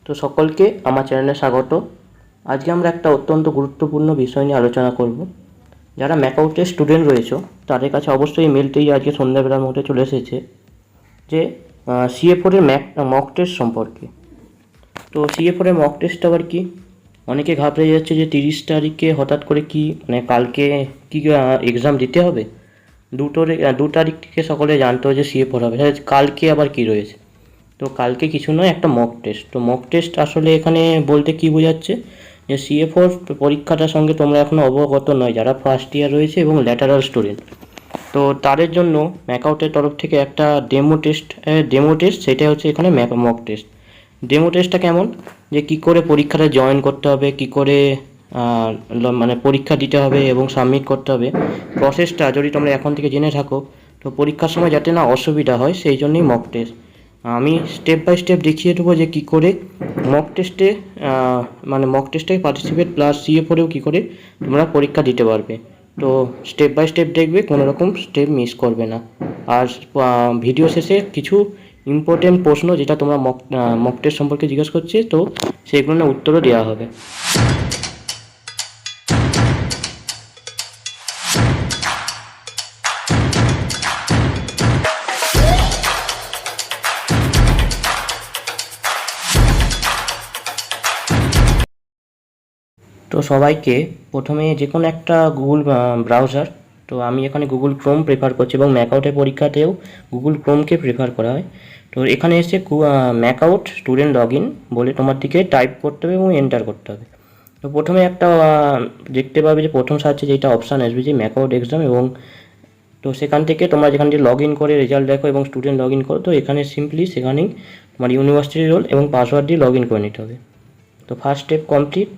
তো সকলকে আমার চ্যানেলে স্বাগত। আজকে আমরা একটা অত্যন্ত গুরুত্বপূর্ণ বিষয় নিয়ে আলোচনা করব। যারা ম্যাকআউটের স্টুডেন্ট রয়েছে তাদের কাছে অবশ্যই মেলতেই আজকে সন্ধ্যাবেলার মধ্যে চলে এসেছে যে CA4-এর মক টেস্ট সম্পর্কে। তো CA4-এর মক টেস্ট আবার কি? অনেকে ঘাবড়ে যাচ্ছে যে 30 তারিখে হঠাৎ করে কি মানে কালকে কি এক্সাম দিতে হবে। 2 তারিখ থেকে সকলে জানতো যে CA4 হবে, কালকে আবার কি রয়েছে। তো কালকে কিছু নয়, একটা মক টেস্ট। তো মক টেস্ট আসলে এখানে বলতে কি বোঝাচ্ছে যে CA4 পরীক্ষাটার সঙ্গে তোমরা এখনও অবগত নয় যারা ফার্স্ট ইয়ার রয়েছে এবং ল্যাটারাল স্টুডেন্ট। তো তাদের জন্য ম্যাকআউটের তরফ থেকে একটা ডেমো টেস্ট সেটা হচ্ছে এখানে মক টেস্ট। ডেমো টেস্টটা কেমন, যে কি করে পরীক্ষাটা জয়েন করতে হবে, কি করে মানে পরীক্ষা দিতে হবে এবং সাবমিট করতে হবে, প্রসেসটা যদি তোমরা এখন থেকে জেনে থাকো তো পরীক্ষার সময় যাতে না অসুবিধা হয় সেই জন্যই মক টেস্ট। আমি স্টেপ বাই স্টেপ দেখিয়ে দেবো যে কী করে মক টেস্টে মক টেস্টে পার্টিসিপেট প্লাস CA4-এও কী করে তোমরা পরীক্ষা দিতে পারবে। তো স্টেপ বাই স্টেপ দেখবে, কোনো রকম স্টেপ মিস করবে না। আর ভিডিও শেষে কিছু ইম্পর্টেন্ট প্রশ্ন যেটা তোমরা মক টেস্ট সম্পর্কে জিজ্ঞেস করছে, তো সেগুলোর উত্তরও দেওয়া হবে। তো সবাইকে প্রথমে যে কোনো একটা গুগল ব্রাউজার, তো আমি এখানে গুগল ক্রোম প্রেফার করছি এবং ম্যাকআউটের পরীক্ষাতেও গুগল ক্রোমকে প্রেফার করা হয়। তো এখানে এসে ম্যাকআউট স্টুডেন্ট লগ ইন বলে তোমার দিকে টাইপ করতে হবে এবং এন্টার করতে হবে। তো প্রথমে একটা দেখতে পাবে যে প্রথম সার্চে যেটা অপশান আসবে যে ম্যাকআউট এক্সাম, এবং তো সেখান থেকে তোমরা যেখান থেকে লগ ইন করে রেজাল্ট দেখো এবং স্টুডেন্ট লগ ইন করো, তো এখানে সিম্পলি সেখানেই তোমার ইউনিভার্সিটি রোল এবং পাসওয়ার্ড দিয়ে লগ ইন করে নিতে হবে। তো ফার্স্ট স্টেপ কমপ্লিট।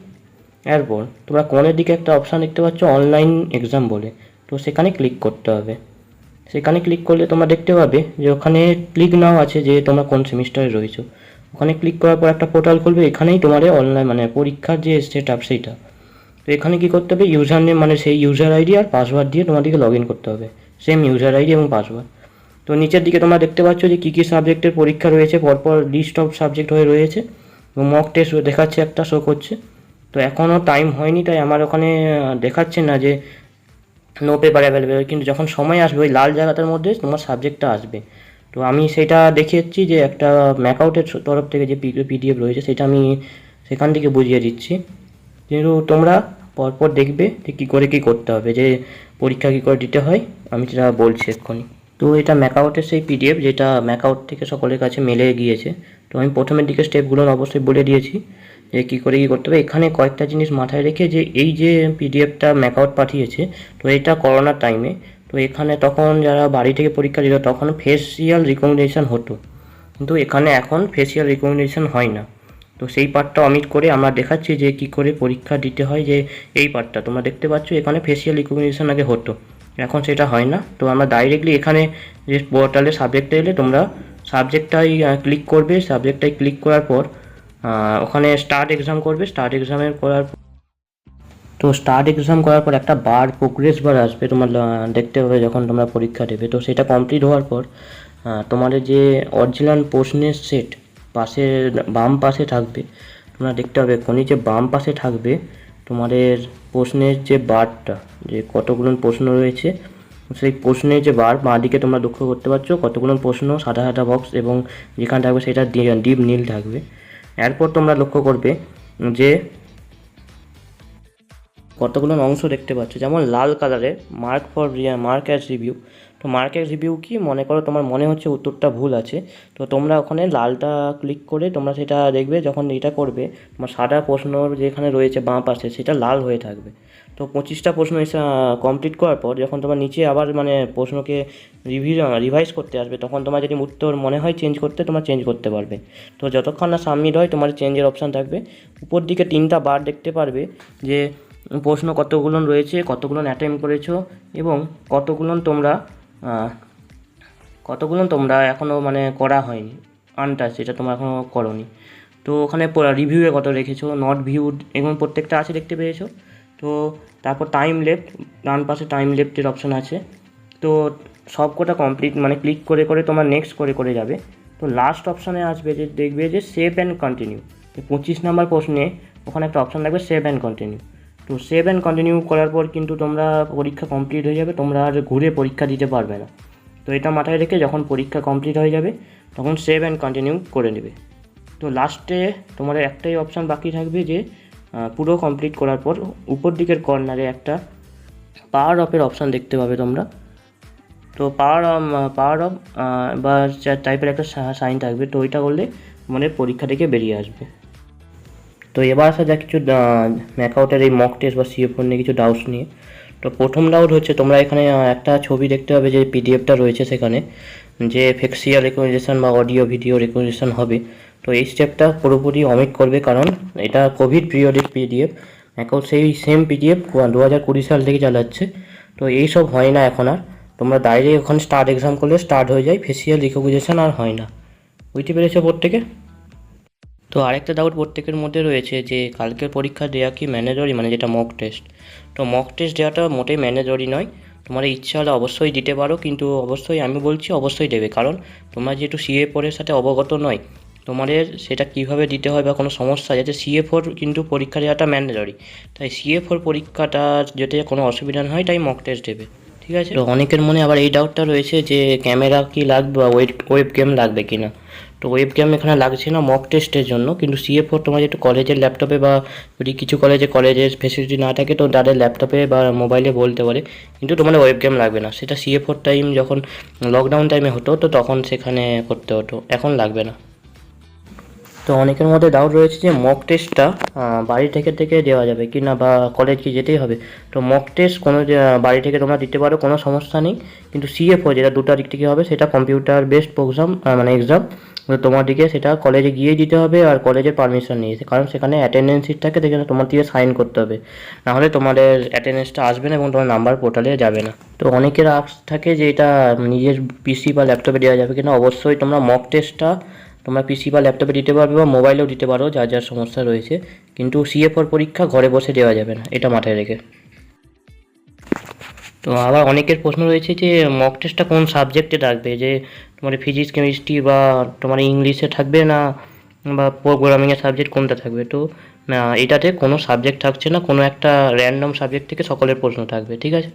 এরপর তোমরা কোণের দিকে একটা অপশান দেখতে পাচ্ছ অনলাইন এক্সাম বলে, তো সেখানে ক্লিক করতে হবে। সেখানে ক্লিক করলে তোমরা দেখতে পাবে যে ওখানে ক্লিক নাও আছে যে তোমরা কোন সেমিস্টারে রয়েছো। ওখানে ক্লিক করার পর একটা পোর্টাল খুলবে, এখানেই তোমাদের অনলাইন পরীক্ষার যে সেট আপ সেইটা। তো এখানে কী করতে হবে, ইউজার নেম সেই ইউজার আইডি আর পাসওয়ার্ড দিয়ে তোমাদেরকে লগ ইন করতে হবে, সেম ইউজার আইডি এবং পাসওয়ার্ড। তো নিচের দিকে তোমরা দেখতে পাচ্ছ যে কী কী সাবজেক্টের পরীক্ষা রয়েছে, পরপর লিস্ট অফ সাবজেক্ট হয়ে রয়েছে এবং মক টেস্ট দেখাচ্ছে, একটা শো করছে। তো এখনও টাইম হয়নি তাই আমার ওখানে দেখাচ্ছে না যে নো পেপার অ্যাভেলেবেল, কিন্তু যখন সময় আসবে ওই লাল জায়গাটার মধ্যে তোমার সাবজেক্টটা আসবে। তো আমি সেটা দেখিয়েছি যে একটা ম্যাকআউটের তরফ থেকে যে PDF রয়েছে সেটা আমি সেখান থেকে বুঝিয়ে দিচ্ছি, কিন্তু তোমরা পরপর দেখবে যে কী করে কী করতে হবে, যে পরীক্ষা কী করে দিতে হয় আমি সেটা বলছি এক্ষুনি। তো এটা ম্যাকআউটের সেই PDF যেটা ম্যাকআউট থেকে সকলের কাছে মেলে গিয়েছে। তো আমি প্রথমের দিকে স্টেপগুলো অবশ্যই বলে দিয়েছি যে কী করে কী করতে হবে। এখানে কয়েকটা জিনিস মাথায় রেখে, যে এই যে PDFটা ম্যাকআউট পাঠিয়েছে, তো এটা করোনার টাইমে, তো এখানে তখন যারা বাড়ি থেকে পরীক্ষা দিত তখন ফেসিয়াল রিকগনিশন হতো, কিন্তু এখানে এখন ফেসিয়াল রিকগনিশন হয় না। তো সেই পার্টটা অমিট করে আমরা দেখাচ্ছি যে কী করে পরীক্ষা দিতে হয়, যে এই পার্টটা তোমরা দেখতে পাচ্ছ এখানে ফেসিয়াল রিকগনিশন আগে হতো, এখন সেটা হয় না। তো আমরা ডাইরেক্টলি এখানে যে পোর্টালে সাবজেক্টে এলে তোমরা সাবজেক্টটাই ক্লিক করবে, সাবজেক্টটাই ক্লিক করার পর ওখানে স্টার্ট এক্সাম করবে। স্টার্ট এক্সাম করার পর একটা প্রোগ্রেস বার আসবে, তোমার দেখতে হবে যখন তোমরা পরীক্ষা দেবে। তো সেটা কমপ্লিট হওয়ার পর তোমাদের যে অরিজিনাল প্রশ্নের সেট পাশে বাম পাশে থাকবে, তোমরা দেখতে হবে এক্ষুনি যে বাম পাশে থাকবে তোমাদের প্রশ্নের যে বারটা, যে কতগুলো প্রশ্ন রয়েছে সেই প্রশ্নের যে বাঁ দিকে তোমরা লক্ষ্য করতে পারছো কতগুলো প্রশ্ন সাদা সাদা বক্স, এবং যেখানে থাকবে সেটা ডিপ নীল থাকবে। এরপর তোমরা লক্ষ্য করবে যে কতগুলো অংশ দেখতে পাচ্ছ, যেমন লাল কালারের মার্ক অ্যাজ রিভিউ। তো মার্ক অ্যাজ রিভিউ কি, মনে করো তোমার মনে হচ্ছে উত্তরটা ভুল আছে, তো তোমরা ওখানে লালটা ক্লিক করে তোমরা সেটা দেখবে, যখন এটা করবে তোমার সাদা প্রশ্ন যেখানে রয়েছে বাঁ পাশে সেটা লাল হয়ে থাকবে। তো 25টা প্রশ্ন কমপ্লিট করার পর যখন তোমার নিচে আবার প্রশ্নকে রিভাইজ করতে আসবে, তখন তোমার যদি উত্তর মনে হয় চেঞ্জ করতে, তোমার চেঞ্জ করতে পারবে। তো যতক্ষণ না সাবমিট হয় তোমার চেঞ্জের অপশান থাকবে। উপর দিকে 3টা বার দেখতে পারবে যে প্রশ্ন কতগুলো রয়েছে, কতগুলো অ্যাটেম্প করেছো এবং কতগুলো তোমরা এখনও করা হয়নি, আনটাচ, এটা তোমরা এখনও করোনি। তো ওখানে রিভিউয়ে কত রেখেছো, নট ভিউড, এগুলো প্রত্যেকটা আছে দেখতে পেয়েছো। তো তারপর টাইম লেফট, ডান পাশে টাইম লেফটের অপশান আছে। তো সব কটা কমপ্লিট ক্লিক করে তোমরা নেক্সট করে যাবে। তো লাস্ট অপশানে আসবে যে দেখবে যে সেভ অ্যান্ড কন্টিনিউ। 25 নাম্বার প্রশ্নে ওখানে একটা অপশান থাকবে সেভ অ্যান্ড কন্টিনিউ। তো সেভ অ্যান্ড কন্টিনিউ করার পর কিন্তু তোমরা পরীক্ষা কমপ্লিট হয়ে যাবে, তোমরা আর ঘুরে পরীক্ষা দিতে পারবে না। তো এটা মাথায় রেখে যখন পরীক্ষা কমপ্লিট হয়ে যাবে তখন সেভ অ্যান্ড কন্টিনিউ করে নেবে। তো লাস্টে তোমাদের একটাই অপশান বাকি থাকবে যে পুরো কমপ্লিট করার পর উপর দিকের কর্নারে একটা পাওয়ার অফের অপশান দেখতে পাবে তোমরা। তো পাওয়ার অফ বা টাইপের একটা সাইন থাকবে, তো ওইটা করলে তোমাদের পরীক্ষা থেকে বেরিয়ে আসবে। তো এবার আসা যাক কিছু ম্যাকআউটের এই মক টেস্ট বা CA4 নিয়ে কিছু ডাউটস নিয়ে। তো প্রথম ডাউট হচ্ছে তোমরা এখানে একটা ছবি দেখতে পাবে যে পিডিএফটা রয়েছে সেখানে, যে ফেসিয়াল রেকগনিশন বা অডিও ভিডিও রেকগনিশন হবে। তো এই স্টেপটা পুরোপুরি অমিট করবে, কারণ এটা কোভিড পিরিয়ডের পিডিএফ, এখন সেই সেম পিডিএফ 2020 সাল থেকে চালাচ্ছে। তো এই সব হয় না এখন আর, তোমরা ডাইরেক্ট ওখানে স্টার্ট এক্সাম করলে স্টার্ট হয়ে যায়, ফেসিয়াল রিকগনিশন আর হয় না। বুঝতে পেরেছো প্রত্যেকে? তো আরেকটা ডাউট প্রত্যেকের মধ্যে রয়েছে যে কালকের পরীক্ষা দেওয়া কি ম্যান্ডেটরি, মানে যেটা মক টেস্ট। তো মক টেস্ট দেওয়াটা মোটেই ম্যান্ডেটরি নয়, তোমার ইচ্ছা হলে অবশ্যই দিতে পারো, কিন্তু অবশ্যই আমি বলছি অবশ্যই দেবে, কারণ তোমরা যেহেতু CA4 এর সাথে অবগত নয়, তোমাদের সেটা কিভাবে দিতে হয় বা কোনো সমস্যা, যাতে CA4 কিন্তু পরীক্ষা দেওয়াটা ম্যান্ডেটরি, তাই CA4 পরীক্ষাটা যাতে কোনো অসুবিধা না হয় তাই মক টেস্ট দেবে, ঠিক আছে? তো অনেকের মনে আবার এই ডাউটটা রয়েছে যে ক্যামেরা কি লাগবে বা ওয়েব ক্যাম লাগবে কি না। তো ওয়েব ক্যাম এখানে লাগছে না মক টেস্টের জন্য, কিন্তু CA4 তোমার যেটা কলেজের ল্যাপটপে বা যদি কিছু কলেজের ফেসিলিটি না থাকে তো তাদের ল্যাপটপে বা মোবাইলে বলতে পারে, কিন্তু তোমাদের ওয়েব ক্যাম লাগবে না। সেটা CA4 টাইম যখন লকডাউন টাইমে হতো তো তখন সেখানে করতে হতো, এখন লাগবে না। তো অনেকের মধ্যে ডাউট রয়েছে যে মক টেস্টটা বাড়ি থেকে দেওয়া যাবে কি না, বা কলেজ কি যেতেই হবে। তো মক টেস্ট কোনো বাড়ি থেকে তোমরা দিতে পারো, কোনো সমস্যা নেই, কিন্তু CA4 যেটা দুটো দিক থেকে হবে সেটা কম্পিউটার বেসড প্রোগ্রাম মানে এক্সাম, তোমার দিকে সেটা কলেজে গিয়ে দিতে হবে আর কলেজের পারমিশন নিয়ে, কারণ সেখানে অ্যাটেন্ডেন্স শিট থাকে, সেখানে তোমার দিকে সাইন করতে হবে, নাহলে তোমাদের অ্যাটেন্ডেন্সটা আসবে না এবং তোমার নাম্বার পোর্টালে যাবে না। তো অনেকের আশ থাকে যে এটা নিজের PC বা ল্যাপটপে দেওয়া যাবে কিনা। অবশ্যই তোমরা মক টেস্টটা তোমরা PC বা ল্যাপটপে দিতে পারবে বা মোবাইলেও দিতে পারো, যার যার সমস্যা রয়েছে, কিন্তু CA4 পরীক্ষা ঘরে বসে দেওয়া যাবে না, এটা মাথায় রেখে। তো আবার অনেকের প্রশ্ন রয়েছে যে মক টেস্টটা কোন সাবজেক্টে থাকবে, যে তোমার ফিজিক্স কেমিস্ট্রি বা তোমার ইংলিশে থাকবে না বা প্রোগ্রামিংয়ের সাবজেক্ট কোনটা থাকবে। তো এটাতে কোনো সাবজেক্ট থাকছে না, কোনো একটা র্যান্ডম সাবজেক্ট থেকে সকলের প্রশ্ন থাকবে, ঠিক আছে?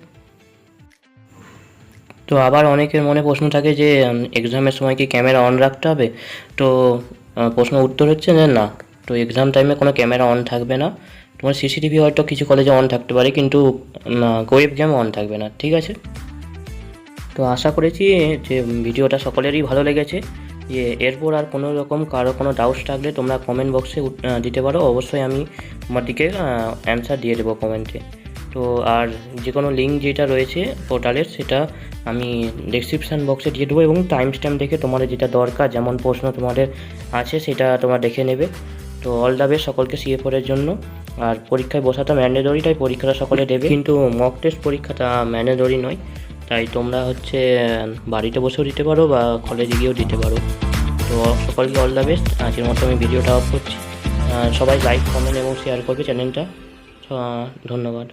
তো আবার অনেকের মনে প্রশ্ন থাকে যে এক্সামের সময় কি ক্যামেরা অন রাখতে হবে। তো প্রশ্ন উত্তর হচ্ছে যে না, তো এক্সাম টাইমে কোনো ক্যামেরা অন থাকবে না। তোমার CCTV হয়তো কিছু কলেজে অন থাকতে পারে, কিন্তু ওয়েব ক্যাম অন থাকবে না, ঠিক আছে? তো আশা করেছি যে ভিডিওটা সকলেরই ভালো লেগেছে। যে এরপর আর কোনো রকম কারো কোনো ডাউটস থাকলে তোমরা কমেন্ট বক্সে দিতে পারো, অবশ্যই আমি তোমার দিকে অ্যান্সার দিয়ে দেবো কমেন্টে। তো আর যে কোনো লিঙ্ক যেটা রয়েছে পোর্টালের সেটা আমি ডেসক্রিপশান বক্সে দিয়ে দেবো, এবং টাইম স্ট্যাম্প দেখে তোমাদের যেটা দরকার, যেমন প্রশ্ন তোমাদের আছে সেটা তোমরা দেখে নেবে। তো অল দ্য বেস্ট সকলকে CA4 এর জন্য। আর পরীক্ষায় বসাটা ম্যান্ডেটরি, তাই পরীক্ষাটা সকলে দেবে, কিন্তু মক টেস্ট পরীক্ষাটা ম্যান্ডেটরি নয়, তাই তোমরা বাড়িতে বসেও দিতে পারো বা কলেজে গিয়েও দিতে পারো। তো সকলকে অল দ্য বেস্ট। আজকের মতো আমি ভিডিওটা অফ করছি। সবাই লাইক কমেন্ট এবং শেয়ার করবে চ্যানেলটা। ধন্যবাদ।